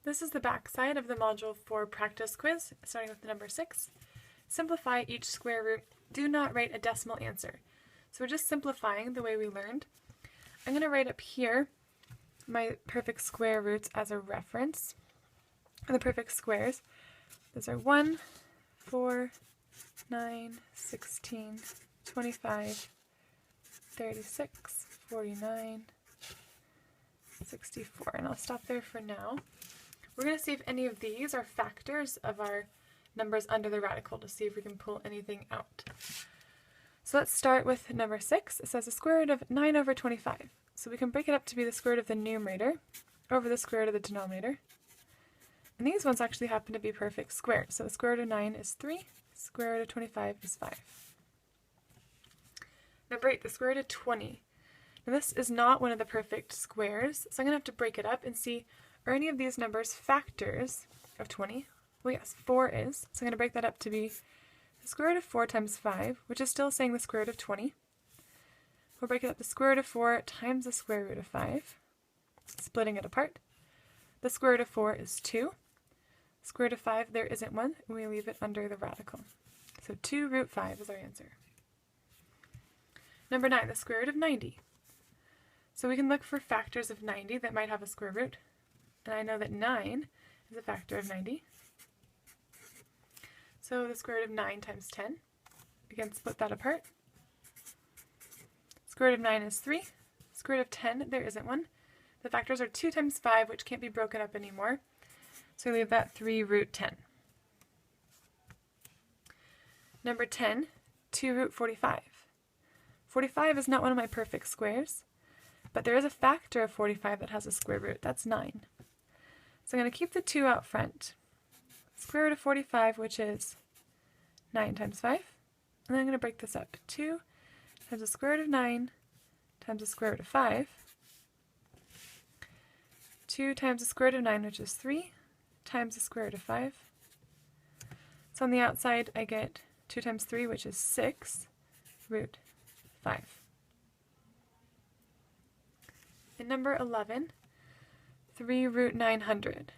This is the back side of the Module 4 practice quiz, starting with the number 6. Simplify each square root. Do not write a decimal answer. So we're just simplifying the way we learned. I'm going to write up here my perfect square roots as a reference. And the perfect squares, those are 1, 4, 9, 16, 25, 36, 49, 64. And I'll stop there for now. We're going to see if any of these are factors of our numbers under the radical to see if we can pull anything out. So let's start with number 6. It says the square root of 9 over 25. So we can break it up to be the square root of the numerator over the square root of the denominator. And these ones actually happen to be perfect squares. So the square root of 9 is 3, square root of 25 is 5. Number 8, the square root of 20. Now this is not one of the perfect squares, so I'm going to have to break it up and see, are any of these numbers factors of 20? Well, yes, 4 is. So I'm going to break that up to be the square root of 4 times 5, which is still saying the square root of 20. We'll break it up the square root of 4 times the square root of 5, splitting it apart. The square root of 4 is 2. Square root of 5, there isn't one, and we leave it under the radical. So 2 root 5 is our answer. Number 9, the square root of 90. So we can look for factors of 90 that might have a square root. And I know that 9 is a factor of 90. So the square root of 9 times 10. Again, split that apart. Square root of 9 is 3. Square root of 10, there isn't one. The factors are 2 times 5, which can't be broken up anymore. So we leave that 3 root 10. Number 10, 2 root 45. 45 is not one of my perfect squares, but there is a factor of 45 that has a square root. That's 9. So I'm going to keep the 2 out front. Square root of 45, which is 9 times 5. And then I'm going to break this up. 2 times the square root of 9 times the square root of 5. 2 times the square root of 9, which is 3, times the square root of 5. So on the outside, I get 2 times 3, which is 6 root 5. And number 11, 3 root 900.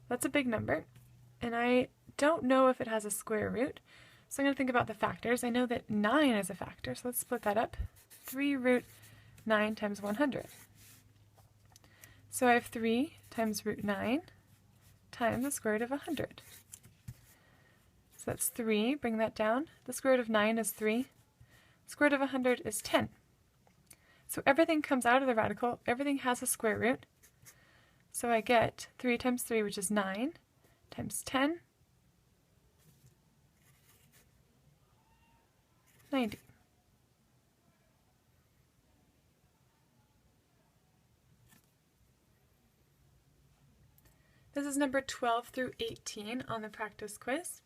That's a big number, and I don't know if it has a square root, so I'm going to think about the factors. I know that 9 is a factor, so let's split that up. 3 root 9 times 100. So I have 3 times root 9 times the square root of 100. So that's 3, bring that down. The square root of 9 is 3. Square root of 100 is 10. So everything comes out of the radical, everything has a square root. So I get 3 times 3, which is 9, times 10, 90. This is number 12 through 18 on the practice quiz.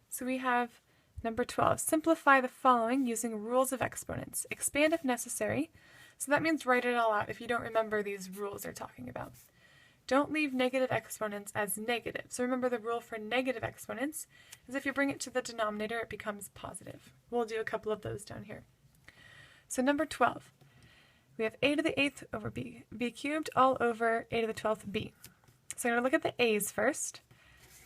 So we have number 12, simplify the following using rules of exponents. Expand if necessary. So that means write it all out if you don't remember these rules they're talking about. Don't leave negative exponents as negative. So remember the rule for negative exponents is if you bring it to the denominator, it becomes positive. We'll do a couple of those down here. So number 12, we have a to the 8th over b cubed all over a to the 12th b. So I'm going to look at the a's first.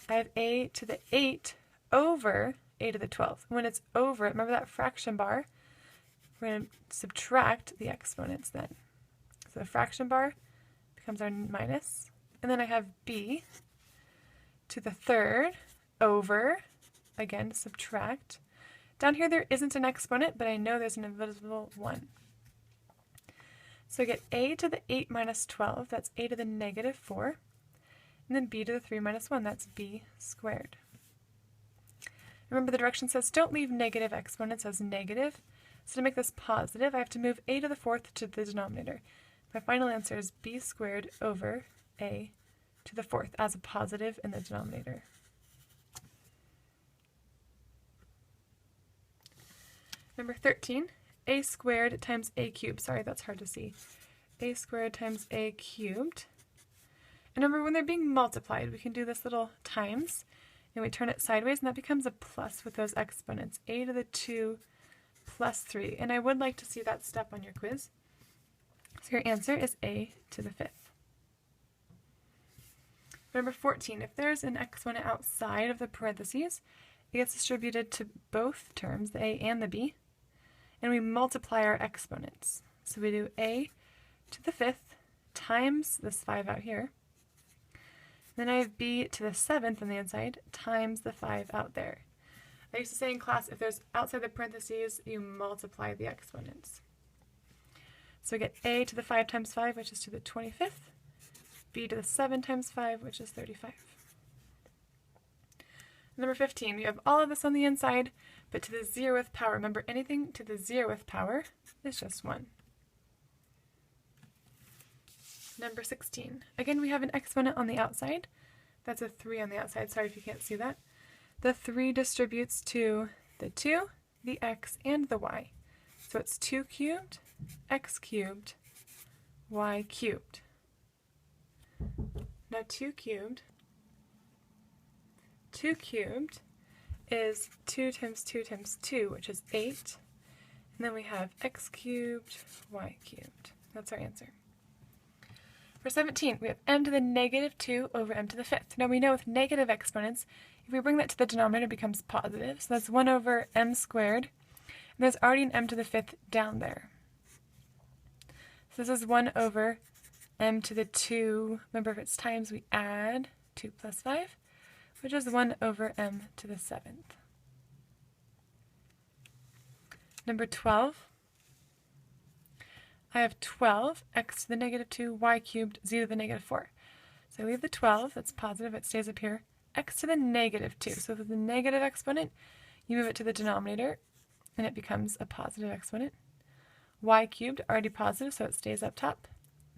I have a to the 8 over a to the 12th. When it's over, remember that fraction bar, we're going to subtract the exponents then. So the fraction bar becomes our minus. And then I have b to the 3rd over, again, subtract. Down here there isn't an exponent, but I know there's an invisible 1. So I get a to the 8 minus 12, that's a to the negative 4. And then b to the 3 minus 1, that's b squared. Remember the direction says don't leave negative exponents as negative. So to make this positive, I have to move a to the 4th to the denominator. My final answer is b squared over a to the 4th as a positive in the denominator. Number 13, a squared times a cubed. Sorry, that's hard to see. A squared times a cubed. And remember, when they're being multiplied, we can do this little times, and we turn it sideways, and that becomes a plus with those exponents. A to the 2 plus 3. And I would like to see that step on your quiz. So your answer is a to the 5th. Number 14, if there's an exponent outside of the parentheses, it gets distributed to both terms, the a and the b, and we multiply our exponents. So we do a to the 5th times this 5 out here. Then I have b to the 7th on the inside times the 5 out there. I used to say in class, if there's outside the parentheses, you multiply the exponents. So we get a to the 5 times 5, which is to the 25th, b to the 7 times 5, which is 35. Number 15, we have all of this on the inside, but to the 0th power. Remember, anything to the 0th power is just 1. Number 16, again we have an exponent on the outside. That's a 3 on the outside, sorry if you can't see that. The 3 distributes to the 2, the x, and the y. So it's 2 cubed, x cubed, y cubed. Now 2 cubed is 2 times 2 times 2, which is 8. And then we have x cubed, y cubed. That's our answer. For 17, we have m to the negative 2 over m to the 5th. Now we know with negative exponents, if we bring that to the denominator, it becomes positive. So that's 1 over m squared. And there's already an m to the 5th down there. So this is 1 over m to the 2. Remember, if it's times, we add 2 plus 5, which is 1 over m to the 7th. Number 12. I have 12, x to the negative 2, y cubed, z to the negative 4. So I leave the 12, that's positive, it stays up here, x to the negative 2. So with the negative exponent, you move it to the denominator, and it becomes a positive exponent. Y cubed, already positive, so it stays up top.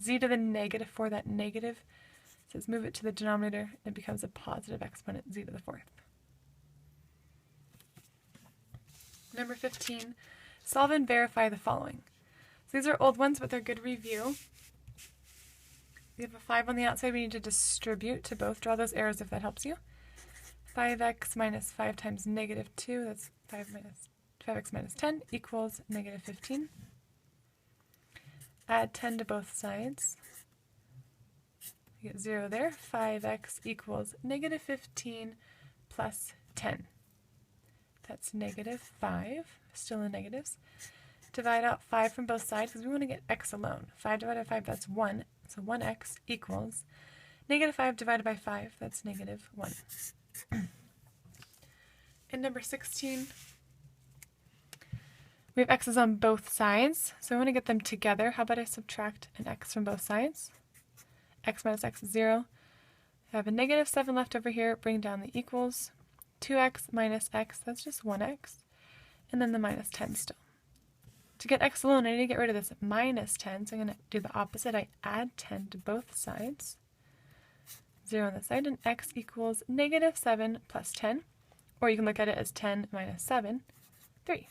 Z to the negative 4, that negative, says move it to the denominator, it becomes a positive exponent, z to the 4th. Number 15, solve and verify the following. So these are old ones, but they're good review. We have a 5 on the outside. We need to distribute to both. Draw those arrows if that helps you. 5x minus 5 times negative 2, that's 5x minus 10, equals negative 15. Add 10 to both sides. You get 0 there. 5x equals negative 15 plus 10. That's negative 5, still in negatives. Divide out 5 from both sides because we want to get x alone. 5 divided by 5, that's 1. So 1x equals negative 5 divided by 5, that's negative 1. And number 16, we have x's on both sides. So I want to get them together. How about I subtract an x from both sides? X minus x is 0. I have a negative 7 left over here. Bring down the equals. 2x minus x, that's just 1x. And then the minus 10 still. To get x alone, I need to get rid of this minus 10, so I'm going to do the opposite. I add 10 to both sides. 0 on this side, and x equals negative 7 plus 10. Or you can look at it as 10 minus 7, 3.